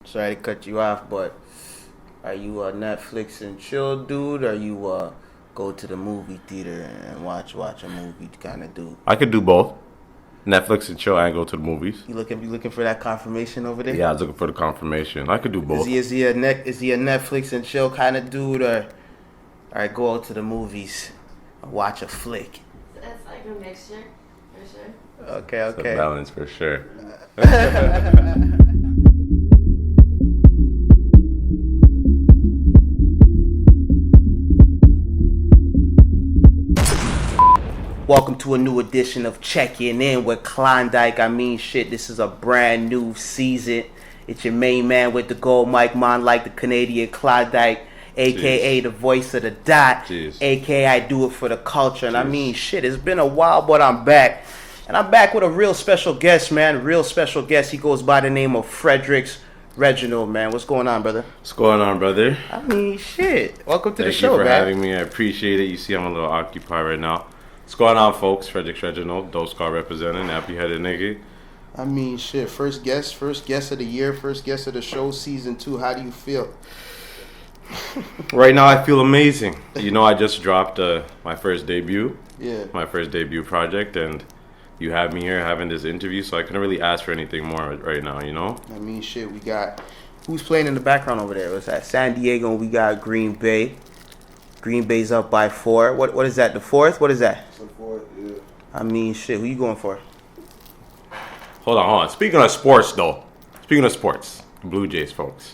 sorry to cut you off, but are you a Netflix and chill dude, or you go to the movie theater and watch a movie kind of dude? I could do both. Netflix and chill and go to the movies. You looking for that confirmation over there? Yeah, I was looking for the confirmation. I could do both. Is he a Netflix and chill kind of dude, or go out to the movies and watch a flick? It's like a mixture, for sure. Okay. It's a balance for sure. Welcome to a new edition of Checcin In With Clondike. I mean, shit, this is a brand new season. It's your main man with the gold mic, man, like the Canadian Clondike, a.k.a. the voice of the dot, a.k.a. I do it for the culture. And I mean, shit, it's been a while, but I'm back. And I'm back with a real special guest, man, real special guest. He goes by the name of Fredericks Reginald, man. What's going on, brother? What's going on, brother? I mean, shit. Welcome to the show, Thank you for man. having me. I appreciate it. You see, I'm a little occupied right now. What's going on, folks? Fredericks Reginald, Dostar representing, Nappy Headed nigga. I mean, shit, first guest of the year, first guest of the show, season 2. How do you feel? Right now, I feel amazing. You know, I just dropped my first debut. Yeah. My first debut project, and you have me here having this interview, so I couldn't really ask for anything more right now, you know? I mean, shit, we got... Who's playing in the background over there? What's that? San Diego, and we got Green Bay. Green Bay's up by 4. What is that, the 4th? What is that? It's the 4th, yeah. I mean, shit, who you going for? Hold on. Speaking of sports, though. Blue Jays, folks.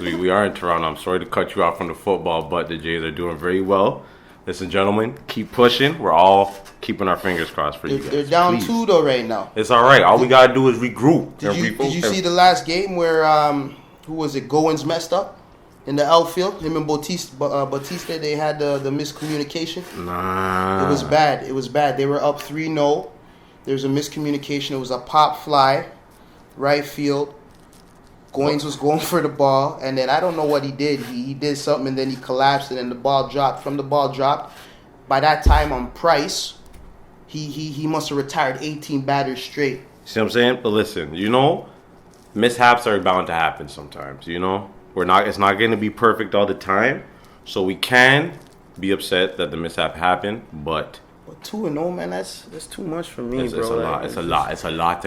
we are in Toronto. I'm sorry to cut you off from the football, but the Jays are doing very well. Listen, gentlemen, keep pushing. We're all keeping our fingers crossed for you guys. They're down Please. 2, though, right now. It's all right. All we got to do is regroup. Did you see the last game where, who was it, Goins messed up? In the outfield, him and Bautista, they had the miscommunication. Nah. It was bad. They were up 3-0. There was a miscommunication. It was a pop fly, right field. Goins was going for the ball, and then I don't know what he did. He did something, and then he collapsed, and then the ball dropped. From the ball dropped, by that time on Price, he must have retired 18 batters straight. See what I'm saying? But listen, you know, mishaps are bound to happen sometimes, you know? It's not going to be perfect all the time, so we can be upset that the mishap happened, but 2-0, man, that's too much for me, it's bro. It's a lot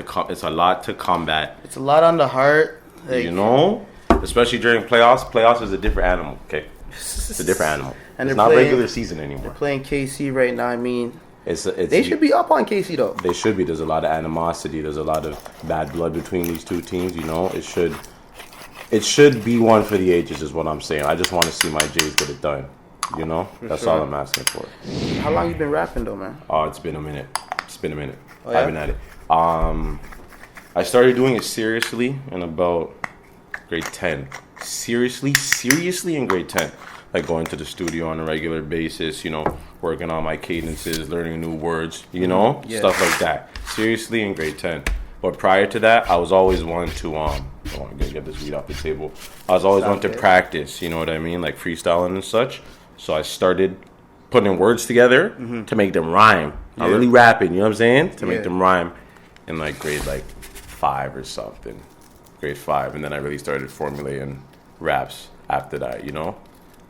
to combat. It's a lot on the heart, like, you know, especially during playoffs. Playoffs is a different animal. Okay, it's a different animal. And it's not regular season anymore. They're playing KC right now. I mean, they should be up on KC though. They should be. There's a lot of animosity. There's a lot of bad blood between these two teams. You know, It should be one for the ages, is what I'm saying. I just want to see my Jays get it done. You know? That's all I'm asking for. How long you been rapping, though, man? Oh, it's been a minute. Oh, yeah? I've been at it. I started doing it seriously in about grade 10. Seriously in grade 10. Like going to the studio on a regular basis, you know, working on my cadences, learning new words, you know? Yeah. Stuff like that. Seriously in grade 10. But prior to that, I was always one to I'm gonna get this weed off the table. I was always one to practice, you know what I mean, like freestyling and such. So I started putting words together to make them rhyme. Not really rapping, you know what I'm saying? To make them rhyme in like grade 5 or something. Grade 5, and then I really started formulating raps after that, you know.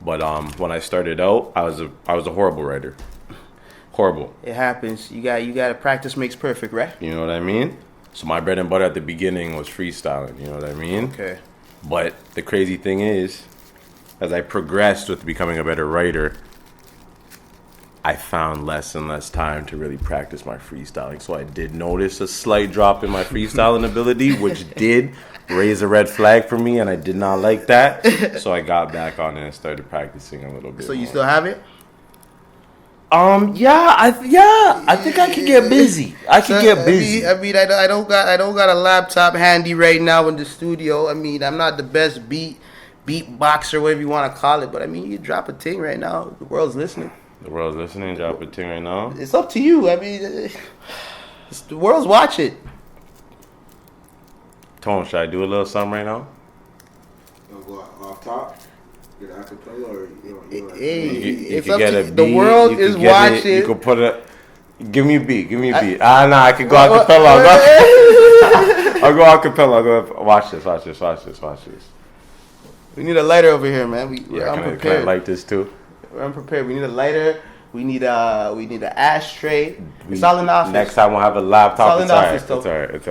But when I started out, I was a horrible writer. Horrible. It happens. You got to practice makes perfect, right? You know what I mean? So my bread and butter at the beginning was freestyling, you know what I mean? Okay. But the crazy thing is, as I progressed with becoming a better writer, I found less and less time to really practice my freestyling. So I did notice a slight drop in my freestyling ability, which did raise a red flag for me, and I did not like that. So I got back on it and started practicing a little bit. So you still have it? I think I could get busy. I don't got a laptop handy right now in the studio. I mean, I'm not the best beatboxer, whatever you want to call it, but I mean, you drop a ting right now, the world's listening. Drop a ting right now. It's up to you. I mean, the world's watching. Tone, should I do a little something right now? You want to go off top? Get an acapella, or it's up to the world is watching. You can put it. Give me a beat. Nah, I can go acapella. I'll go acapella. I'll go. Watch this. We need a lighter over here, man. We're Can unprepared. I light this too? We're unprepared. We need a lighter. We need an ashtray. It's all in the office. Next time we'll have a laptop. It's all in the office, It's all right. It's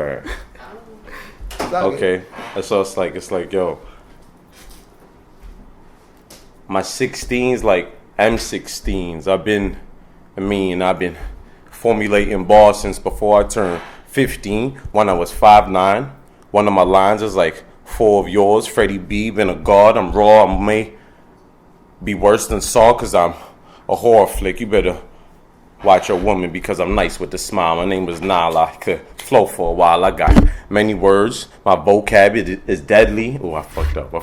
all good. Okay. So it's like, yo, my 16s, like M16s. I've been formulating balls since before I turned 15. When I was 5'9". One of my lines is like 4 of yours. Freddie B, been a god. I'm raw. I may be worse than Saul because I'm a horror flick. You better watch your woman because I'm nice with the smile. My name was Nala. I could flow for a while. I got many words. My vocab is deadly. Oh, I fucked up. I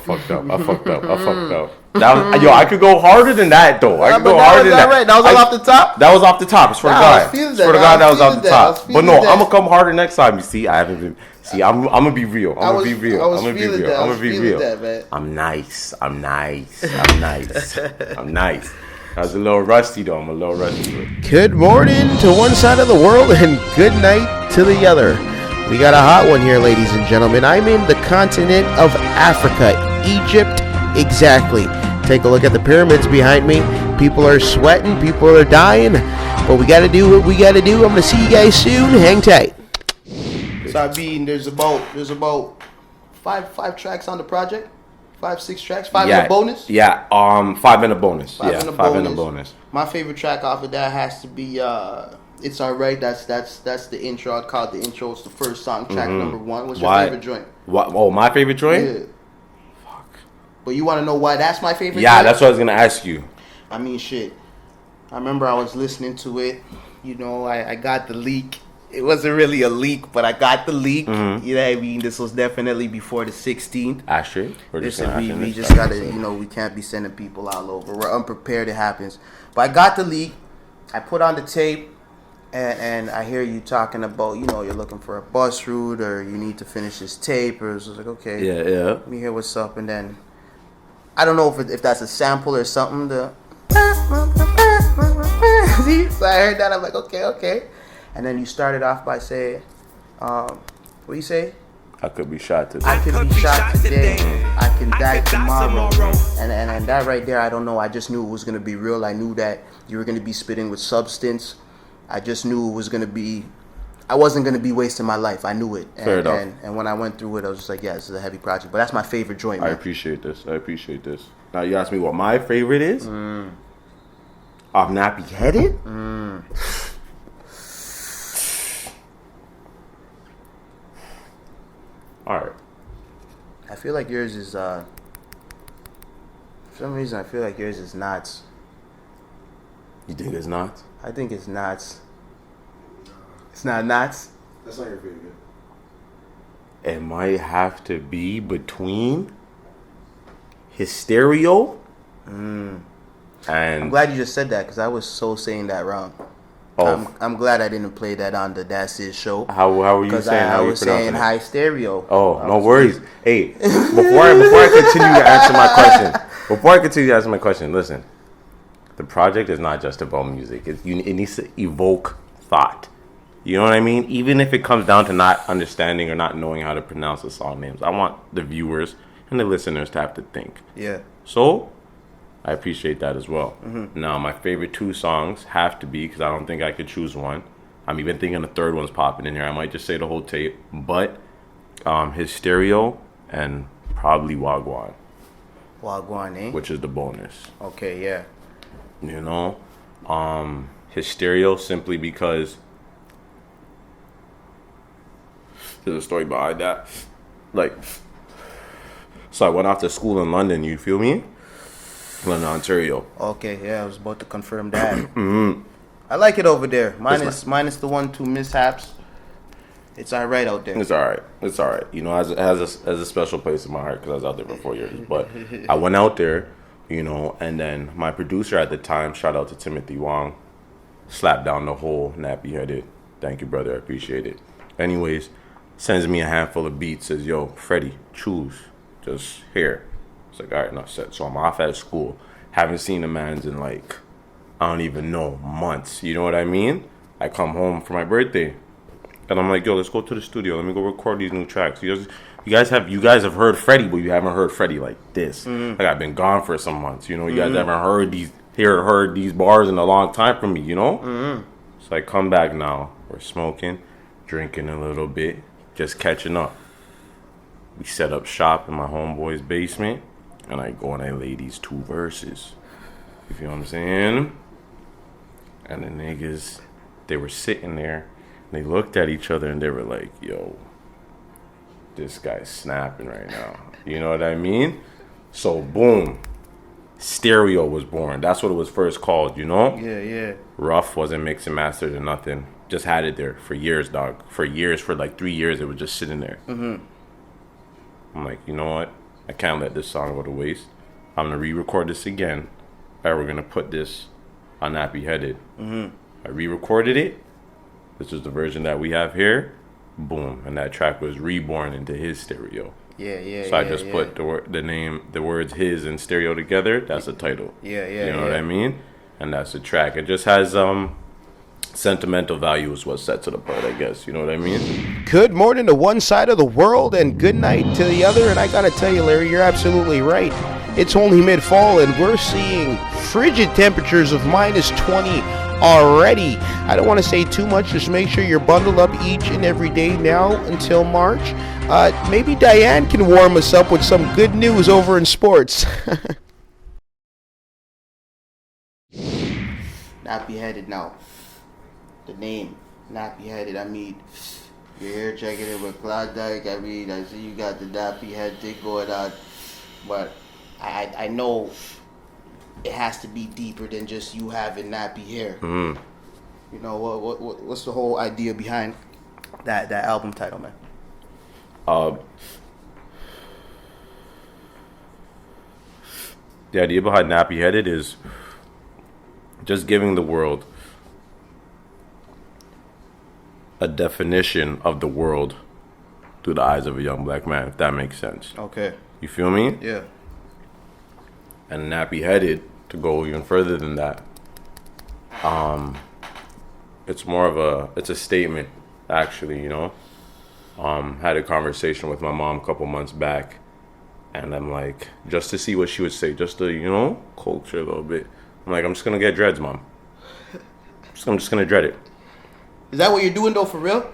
could go harder than that, though. I could go harder than that. Right. That was all off the top? That was off the top. I swear to God. Swear to God, that was off the top. But no, I'm going to come harder next time. You see, I haven't been... See, I'm going to be real. I'm going to be real. I'm nice. I was a little rusty, though. I'm a little rusty. Good morning to one side of the world and good night to the other. We got a hot one here, ladies and gentlemen. I'm in the continent of Africa, Egypt, exactly. Take a look at the pyramids behind me. People are sweating, people are dying, but we got to do what we got to do. I'm going to see you guys soon. Hang tight. Sabine, there's about five tracks on the project. 5-6 tracks, 5 in a bonus. Yeah, 5 in a bonus. Five in a bonus. My favorite track off of that has to be "It's Alright." That's the intro. I call it the intro. It's the first song, track number 1. What's your favorite joint? What? Oh, my favorite joint? Yeah. Fuck. But you want to know why that's my favorite? Yeah, joint? that's what I was gonna ask you. I mean, shit. I remember I was listening to it. You know, I got the leak. It wasn't really a leak, but I got the leak. Mm-hmm. You know what I mean? This was definitely before the 16th. Ashtray? Listen, we just gotta, we can't be sending people all over. We're unprepared, it happens. But I got the leak. I put on the tape, and I hear you talking about, you're looking for a bus route, or you need to finish this tape, or I was like, okay. Yeah. Let me hear what's up, and then, I don't know if that's a sample or something. So I heard that, I'm like, okay. And then you started off by saying, what do you say? I could be shot today. I could be shot today. I can die tomorrow. And that right there, I don't know. I just knew it was going to be real. I knew that you were going to be spitting with substance. I just knew it was going to be, I wasn't going to be wasting my life. I knew it. Fair enough. And when I went through it, I was just like, yeah, this is a heavy project. But that's my favorite joint, man. I appreciate this. Now you ask me what my favorite is? Of Nappy Headed? Alright. I feel like yours is, for some reason, I feel like yours is Knots. You think it's not? I think it's Knots. It's not Knots? That's not your favorite. It might have to be between Hysterio and... I'm glad you just said that, because I was so saying that wrong. Oh. I'm glad I didn't play that on the That's It show. How were you saying? Because I was saying high stereo. Oh, no worries. Hey, before I continue to answer my question, listen. The project is not just about music. It needs to evoke thought. You know what I mean? Even if it comes down to not understanding or not knowing how to pronounce the song names, I want the viewers and the listeners to have to think. Yeah. So, I appreciate that as well. Mm-hmm. Now, my favorite 2 songs have to be, because I don't think I could choose one. I'm even thinking the third one's popping in here. I might just say the whole tape. But Hysterio and probably Wagwan. Wagwan, eh? Which is the bonus. Okay, yeah. Hysterio simply because there's a story behind that. So I went off to school in London, you feel me? London, Ontario. Okay, yeah, I was about to confirm that. Mm-hmm. I like it over there. Minus the 1-2 mishaps. It's all right out there. It's all right. It has a special place in my heart because I was out there for 4 years. But I went out there, and then my producer at the time, shout out to Timothy Wong, slapped down the whole Nappy Headed. Thank you, brother. I appreciate it. Anyways, sends me a handful of beats, says, yo, Freddie, choose. Just here. It's like, all right, enough said. So I'm off at school. Haven't seen the mans in I don't even know, months. You know what I mean? I come home for my birthday. And I'm like, yo, let's go to the studio. Let me go record these new tracks. You guys have heard Freddie, but you haven't heard Freddie like this. Like I've been gone for some months. You know, you guys haven't heard these bars in a long time from me. You know. So I come back now. We're smoking, drinking a little bit, just catching up. We set up shop in my homeboy's basement, and I go and I lay these 2 verses. You feel what I'm saying? And the niggas, they were sitting there, and they looked at each other, and they were like, yo, this guy's snapping right now. You know what I mean? So, boom. Stereo was born. That's what it was first called, you know? Yeah. Rough wasn't mixed and mastered or nothing. Just had it there for years, dog. For like 3 years, it was just sitting there. I'm like, you know what? I can't let this song go to waste. I'm going to re-record this again. All right, we're going to put this on Nappy Headed. I re-recorded it. This is the version that we have here. Boom. And that track was reborn into his stereo. So I just put the words his and stereo together. That's the title. You know what I mean? And that's the track. It just has sentimental value is what sets it apart, I guess. You know what I mean? Good morning to one side of the world and good night to the other. And I gotta tell you, Larry, you're absolutely right. It's only mid-fall and we're seeing frigid temperatures of -20 already. I don't want to say too much. Just make sure you're bundled up each and every day now until March. Maybe Diane can warm us up with some good news over in sports. Nappy Headed now. The name, Nappy Headed. I mean, you're here checking in with Clondike. I mean, I see you got the Nappy Head thing going on. But I know it has to be deeper than just you having nappy hair. You know, what's the whole idea behind that album title, man? The idea behind Nappy Headed is just giving the world a definition of the world through the eyes of a young black man, if that makes sense. Okay. You feel me? Yeah. And Nappy Headed, to go even further than that, it's more of it's a statement, actually, you know. Had a conversation with my mom a couple months back, and I'm like, just to see what she would say, just to, you know, coax her a little bit. I'm like, I'm just gonna get dreads, Mom. I'm just gonna dread it. Is that what you're doing though, for real?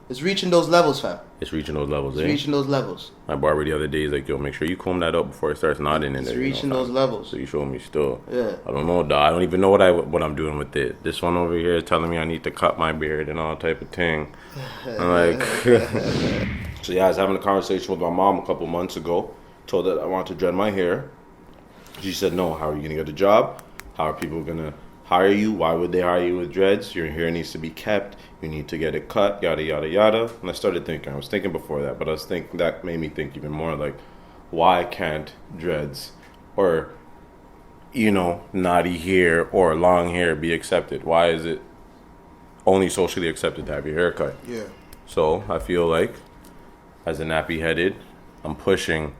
It's reaching those levels, fam. It's reaching those levels, It's reaching those levels. My barber the other day is like, yo, make sure you comb that up before it starts nodding in there. It's reaching those levels. So you show me still. Yeah. I don't know, dog. I don't even know what I'm doing with it. This one over here is telling me I need to cut my beard and all type of thing. I'm like, so yeah, I was having a conversation with my mom a couple months ago. Told her that I want to dread my hair. She said, no, how are you going to get a job? How are people going to hire you? Why would they hire you with dreads? Your hair needs to be kept. You need to get it cut, yada, yada, yada. And I started thinking. I was thinking before that, but that made me think even more, like, why can't dreads or, you know, naughty hair or long hair be accepted? Why is it only socially accepted to have your hair cut? Yeah. So I feel like, as a Nappy Headed, I'm pushing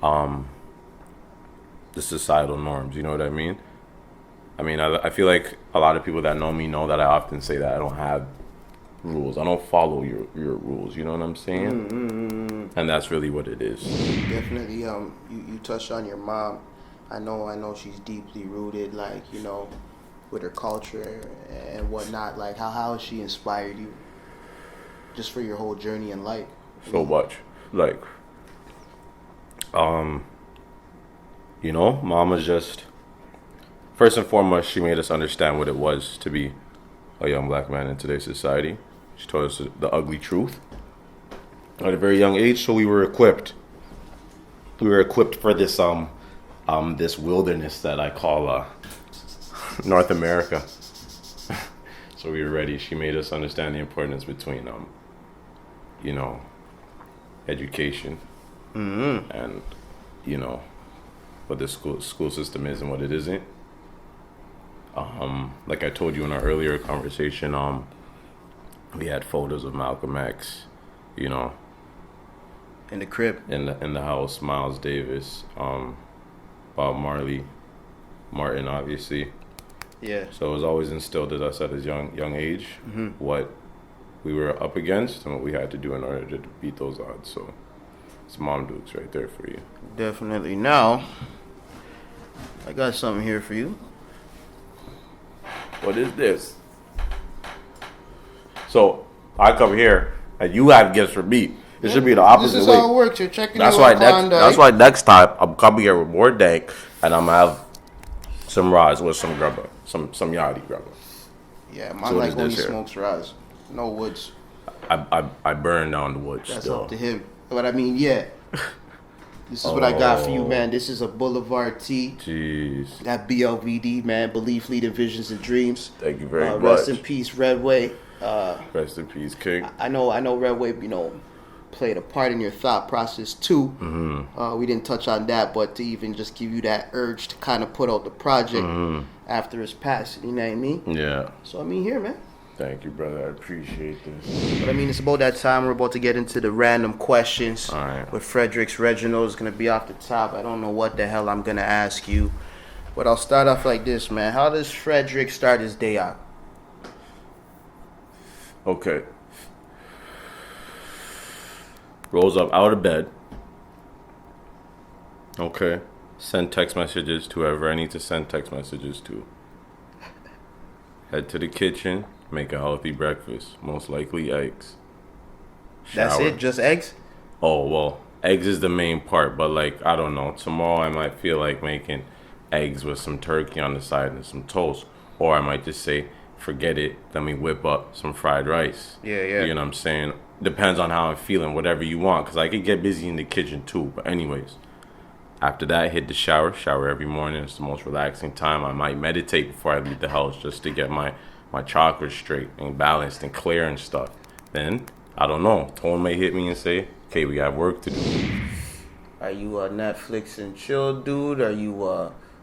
the societal norms. You know what I mean? I feel like a lot of people that know me know that I often say that I don't have rules. I don't follow your rules. You know what I'm saying? And that's really what it is. Definitely. You touched on your mom. I know she's deeply rooted, like, you know, with her culture and whatnot. Like, how has she inspired you, just for your whole journey in life? So much, like, you know, Mama's just. First and foremost, she made us understand what it was to be a young black man in today's society. She told us the ugly truth at a very young age, so we were equipped. We were equipped for this this wilderness that I call North America. So we were ready. She made us understand the importance between you know, education and, you know, what the school system is and what it isn't. Like I told you in our earlier conversation, we had photos of Malcolm X, you know, In the crib. in the house, Miles Davis, Bob Marley, Martin, obviously. Yeah. So it was always instilled in us at a young age what we were up against and what we had to do in order to beat those odds. So it's Mom Dukes right there for you. Definitely. Now, I got something here for you. What is this? So I come here and you have gifts for me. It should be the opposite This is way. how it works. You're checking That's in why with next. Clondike. That's why next time I'm coming here with more dank, and I'm gonna have some rods with some grubber, some yachty grubber. Yeah, So mine what like is only this here? smokes rise. No woods. I burn down the woods. That's still. up to him. But I mean, yeah. This is what I got for you, Oh. man. This is a Boulevard tee. Jeez. That BLVD, man. Belief, Leading Visions and Dreams. Thank you very much. Rest in peace, Redway. Rest in peace, King. I know Redway, played a part in your thought process too. Mm-hmm. We didn't touch on that, but to even just give you that urge to kind of put out the project after his passing, you know what I mean? Yeah. So I mean, here, man. Thank you, brother. I appreciate this. But I mean, it's about that time. We're about to get into the random questions. All right. With Fredericks Reginald is gonna be off the top. I don't know what the hell I'm gonna ask you, but I'll start off like this, man. How does Frederick start his day out? Okay. Rolls up out of bed. Okay. Send text messages to whoever I need to send text messages to. Head to the kitchen. Make a healthy breakfast. Most likely eggs. That's Shower. it? Just eggs? Oh, well, eggs is the main part, but like, I don't know. Tomorrow I might feel like making eggs with some turkey on the side and some toast. Or I might just say, forget it, let me whip up some fried rice. Yeah, yeah. You know what I'm saying? Depends on how I'm feeling, whatever you want, because I could get busy in the kitchen too. But anyways, after that, hit the shower. Shower every morning. It's the most relaxing time. I might meditate before I leave the house just to get my chakras straight and balanced and clear and stuff. Then, I don't know, Tone may hit me and say, okay, we have work to do. Are you a Netflix and chill dude? Or you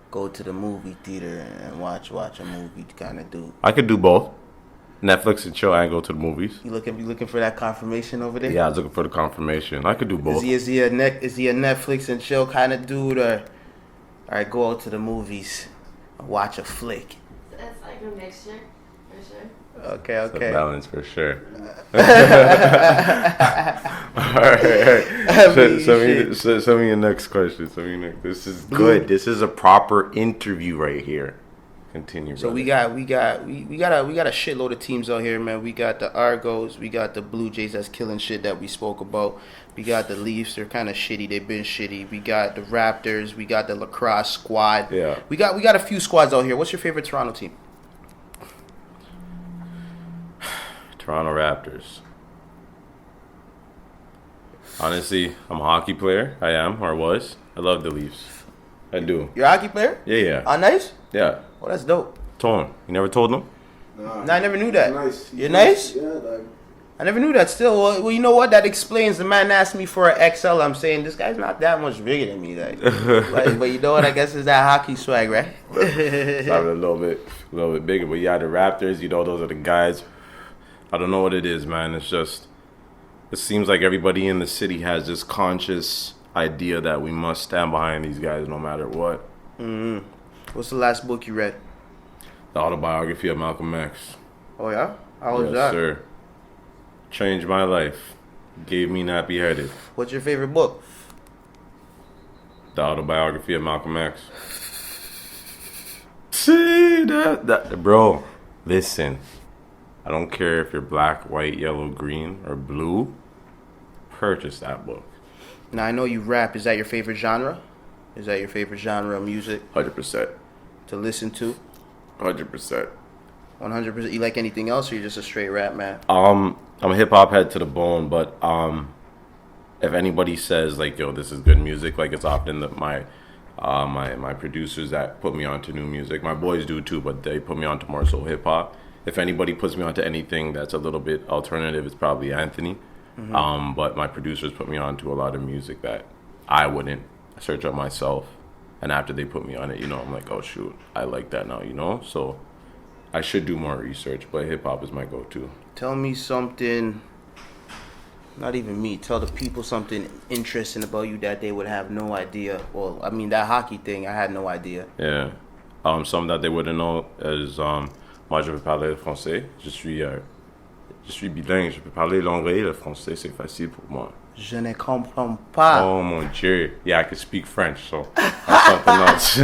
go to the movie theater and watch a movie kind of dude? I could do both. Netflix and chill and go to the movies. You looking for that confirmation over there? Yeah, I was looking for the confirmation. I could do both. Is he a Netflix and chill kind of dude, or alright, go out to the movies and watch a flick? It's like a mixture, for sure. Okay, It's a okay. balance for sure. Alright. Send me your next question. This is good. This is a proper interview right here. Continue. So brother. we got a shitload of teams out here, man. We got the Argos, we got the Blue Jays that's killing shit that we spoke about. We got the Leafs, they're kind of shitty. They've been shitty. We got the Raptors, we got the lacrosse squad. Yeah. We got a few squads out here. What's your favorite Toronto team? Toronto Raptors. Honestly, I'm a hockey player. I am, or was. I love the Leafs. I do. You're a hockey player? Yeah. Oh, nice. Yeah. Oh, that's dope. Tone. You never told them? Nah, No, I never knew that. Nice. You're nice? Yeah, like, I never knew that. Still, well, you know what? That explains. The man asked me for an XL. I'm saying this guy's not that much bigger than me, like. but you know what? I guess it's that hockey swag, right? Probably a little bit bigger. But yeah, the Raptors, those are the guys. I don't know what it is, man. It's just, it seems like everybody in the city has this conscious idea that we must stand behind these guys no matter what. Mm-hmm. What's the last book you read? The autobiography of Malcolm X. Oh yeah, how was Yes, that? sir. Changed my life. Gave me Nappy Headed. What's your favorite book? The autobiography of Malcolm X. See that, bro. Listen, I don't care if you're black, white, yellow, green, or blue. Purchase that book. Now I know you rap. Is that your favorite genre? Is that your favorite genre of music 100%. to listen to? 100%. 100%. You like anything else, or you just a straight rap man? I'm a hip hop head to the bone, but if anybody says like, yo, this is good music, like it's often my producers that put me onto new music. My boys do too, but they put me onto more so hip hop. If anybody puts me onto anything that's a little bit alternative, it's probably Anthony. Mm-hmm. But my producers put me onto a lot of music that I wouldn't search up myself. And after they put me on it, I'm like, oh shoot, I like that now, So I should do more research, but hip hop is my go-to. Tell me something. Not even me. Tell the people something interesting about you that they would have no idea. Well, I mean that hockey thing, I had no idea. Yeah. Something that they wouldn't know is moi je veux parler français. Je suis Je suis bilingue, je peux parler l'anglais, le français, c'est facile pour moi. Je ne comprends pas. Oh mon Dieu. Yeah, I can speak French, so that's something else.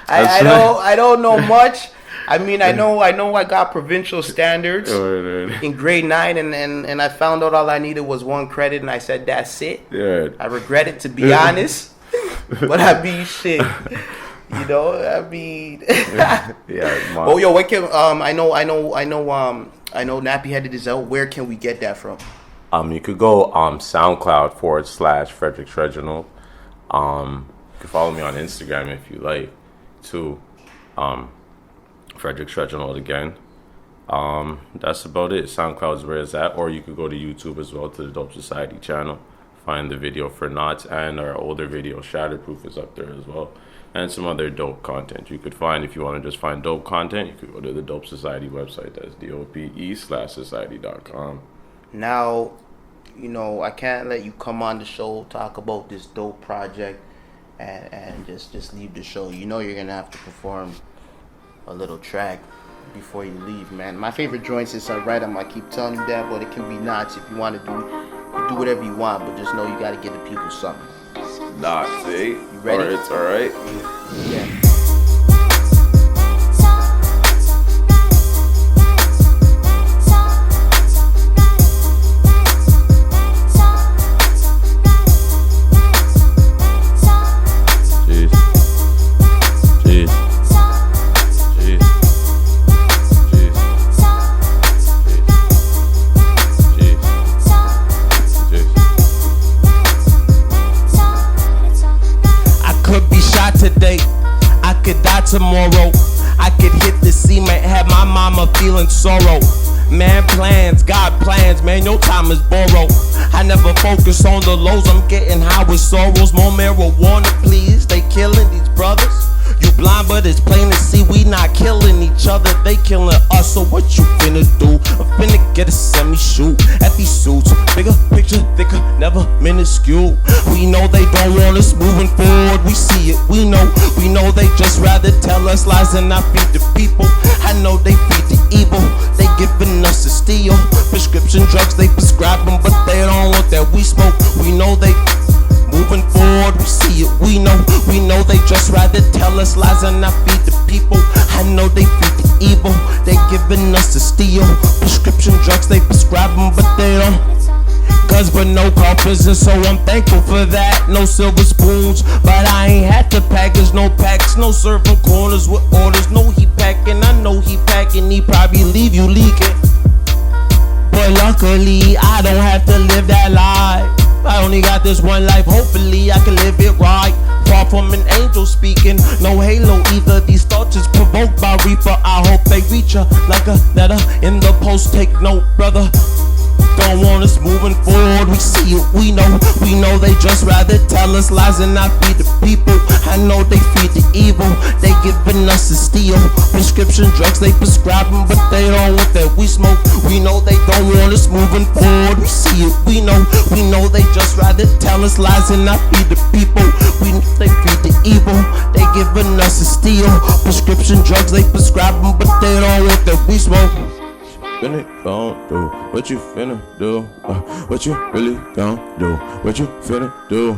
I don't know much. I mean, I know I got provincial standards in grade 9, and I found out all I needed was 1 credit, and I said, that's it. Yeah. I regret it, to be honest. But I mean, shit. You know, I mean. Yeah. Oh, yo, what can I know Nappy Headed is out. Where can we get that from? You could go SoundCloud / Fredericks Reginald. You can follow me on Instagram if you like too. Fredericks Reginald again. That's about it. SoundCloud is where it's at, or you could go to YouTube as well, to the Dope Society channel. Find the video for Knots, and our older video Shatterproof is up there as well, and some other dope content you could find. If you want to just find dope content, you could go to the Dope Society website. That's DOPE/society.com. Now, you know, I can't let you come on the show, talk about this dope project, and just leave the show. You know you're gonna have to perform a little track before you leave, man. My favorite joints is Rhythm. I keep telling you that, but it can be Knots. If you want to do whatever you want, but just know you got to give the people something. Knots, eh? You ready? Alright, it's alright. Yeah. Tomorrow I could hit the cement, have my mama feeling sorrow. Man plans, God plans, man, your time is borrowed. I never focus on the lows, I'm getting high with sorrows. More marijuana, please, they killing these brothers. You blind, but it's plain to see we not killing each other, they killing us. So what you finna do? I'm finna get a semi-shoot at these suits. Bigger picture, thicker, never minuscule. We know they don't want us moving forward. We see it, we know they just rather tell us lies and not feed the people. I know they feed the evil, they giving us a steal. Prescription drugs, they prescribe them, but they don't want that we smoke. We know they moving forward, we see it, we know they just rather tell us lies and not feed the people. I know they feed the evil, they giving us a steal. Prescription drugs, they prescribe them, but they don't. Cause but no coffins, and so I'm thankful for that. No silver spoons, but I ain't had to package no packs. No serving corners with orders, no he packing. I know he packing, he probably leave you leaking. But luckily, I don't have to live that life. I only got this one life, hopefully I can live it right. Far from an angel speaking, no halo either. These thoughts is provoked by Reaper. I hope they reach her like a letter in the post. Take note, brother. Don't want us moving forward, we see it, we know they just rather tell us lies and not feed the people. I know they feed the evil, they giving us a steal. Prescription drugs, they prescribe them, but they don't want that we smoke. We know they don't want us moving forward, we see it, we know they just rather tell us lies and not feed the people. We know they feed the evil, they giving us a steal. Prescription drugs, they prescribe them, but they don't want that we smoke. Finna gon' do what you finna do, what you really gon' do, what you finna do,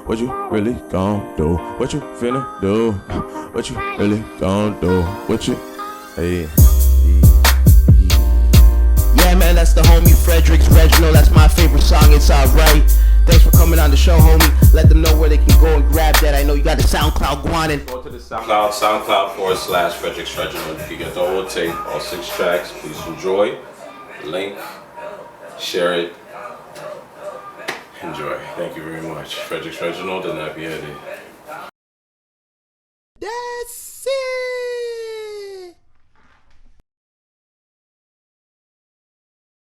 what you really gon' do, what you finna do, what you really gon' do, what you, hey. Yeah, man, that's the homie Fredericks Reginald. That's my favorite song, It's Alright. Thanks for coming on the show, homie. Let them know where they can go and grab that. I know you got the SoundCloud going. Go to the SoundCloud / Fredericks Reginald. You can get the whole tape, all 6 tracks. Please enjoy. Link, share it. Enjoy. Thank you very much. Fredericks Reginald and Nappy Headed. That's it.